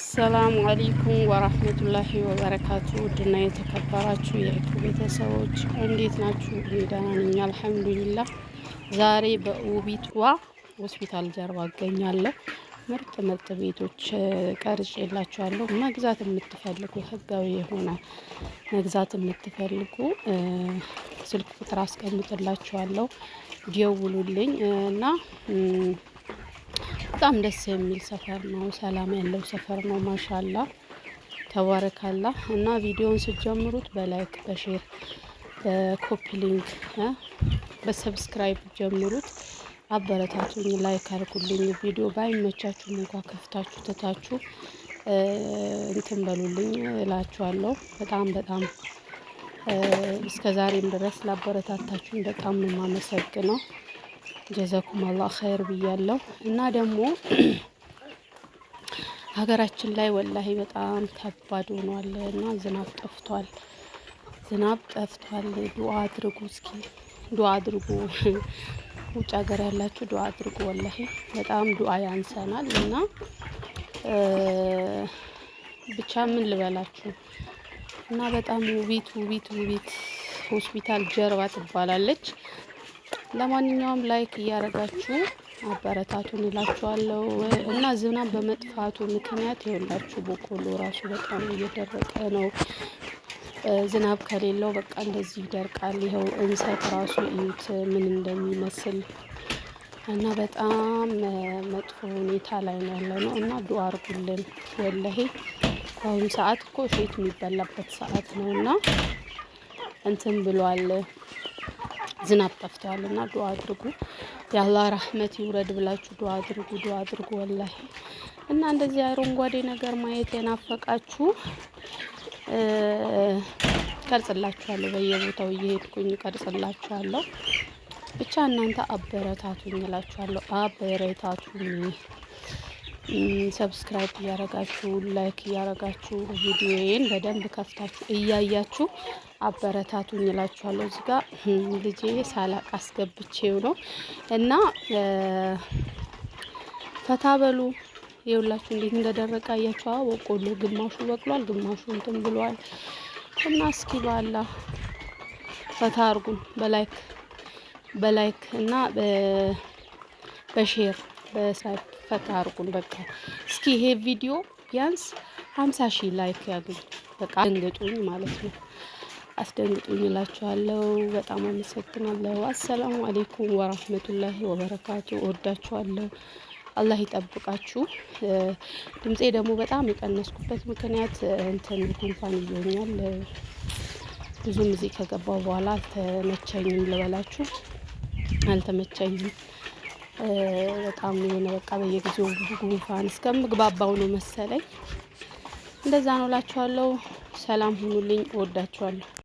ሰላም አለይኩም ወራህመቱላሂ ወበረካቱ። ውድና የተከበራችሁ የኢቱ ቤተሰቦች እንዴት ናችሁ? እኔ ደህና ነኝ አልሐምዱሊላህ። ዛሬ በውቢቷ ሆስፒታል ጀርባ እገኛለሁ። ምርጥ ምርጥ ቤቶች ቀርጬላችኋለሁ። መግዛት የምትፈልጉ ህጋዊ የሆነ መግዛት የምትፈልጉ ስልክ ቁጥር አስቀምጥላችኋለሁ። ደውሉልኝ እና በጣም ደስ የሚል ሰፈር ነው። ሰላም ያለው ሰፈር ነው። ማሻአላ ተባረካላ። እና ቪዲዮውን ስትጀምሩት በላይክ በሼር በኮፒ ሊንክ በሰብስክራይብ ጀምሩት። አበረታቱኝ፣ ላይክ አድርጉልኝ። ቪዲዮ ባይመቻችሁም እንኳን ከፍታችሁ ትታችሁ እንትን በሉልኝ እላችኋለሁ። በጣም በጣም እስከዛሬም ድረስ ላበረታታችሁኝ በጣም ነው የማመሰግነው። ጀዛኩም አላህ ኸይር ብያለሁ። እና ደግሞ ሀገራችን ላይ ወላሂ በጣም ከባድ ሆኗል እና ዝናብ ጠፍቷል። ዝናብ ጠፍቷል። ዱአ አድርጉ፣ እስኪ ዱአ አድርጉ። ውጭ ሀገር ያላችሁ ዱአ አድርጉ። ወላሂ በጣም ዱአ ያንሰናል እና ብቻ ምን ልበላችሁ እና በጣም ውቢት ውቢት ውቢት ሆስፒታል ጀርባ ትባላለች። ለማንኛውም ላይክ እያደረጋችሁ አበረታቱን እላችኋለሁ። እና ዝናብ በመጥፋቱ ምክንያት ይኸውላችሁ በቆሎ ራሱ በጣም እየደረቀ ነው። ዝናብ ከሌለው በቃ እንደዚህ ይደርቃል። ይኸው እንሰት ራሱ እዩት ምን እንደሚመስል እና በጣም መጥፎ ሁኔታ ላይ ነው ያለነው። እና ዱአ አድርጉልን ወላሂ። በአሁኑ ሰዓት እኮ ሼት የሚበላበት ሰዓት ነው እና እንትን ብሏል፣ ዝናብ ጠፍቷል እና ዱአ አድርጉ። የአላህ ረህመት ይውረድ ብላችሁ ዱአ አድርጉ፣ ዱአ አድርጉ ወላሂ። እና እንደዚህ አረንጓዴ ነገር ማየት የናፈቃችሁ ቀርጽላችኋለሁ፣ በየቦታው እየሄድኩኝ ቀርጽላችኋለሁ። ብቻ እናንተ አበረታቱኝ እላችኋለሁ። አበረታቱኝ። ሰብስክራይብ እያረጋችሁ ላይክ እያረጋችሁ ቪዲዮዬን በደንብ ከፍታችሁ እያያችሁ አበረታቱኝ እላችኋለሁ። እዚህ ጋር ልጄ ሳላቅ አስገብቼው ነው እና ፈታ በሉ። ይኸውላችሁ እንዴት እንደደረቀ አያችሁ። በቆሎ ግማሹ በቅሏል፣ ግማሹ እንትን ብሏል። እና እስኪ ባላ ፈታ አርጉን በላይክ እና በሼር በሳይት ፈታ አርጉን። በቃ እስኪ ይሄ ቪዲዮ ቢያንስ 50,000 ላይክ ያግኝ። በቃ አስደንግጡኝ ማለት ነው። አስደንግጡኝ እላችኋለሁ። በጣም አመሰግናለሁ። አሰላሙ አለይኩም ወራህመቱላሂ ወበረካቱ። እወዳችኋለሁ። አላህ ይጠብቃችሁ። ድምፄ ደግሞ በጣም የቀነስኩበት ምክንያት እንትን ጉንፋን ይዞኛል። ብዙም እዚህ ከገባው በኋላ አልተመቸኝም ልበላችሁ፣ አልተመቸኝም። በጣም የሆነ በቃ በየጊዜው ጉንፋን እስከምግባባው ነው መሰለኝ። እንደዛ ነው እላችኋለሁ። ሰላም ሁኑልኝ። እወዳችኋለሁ።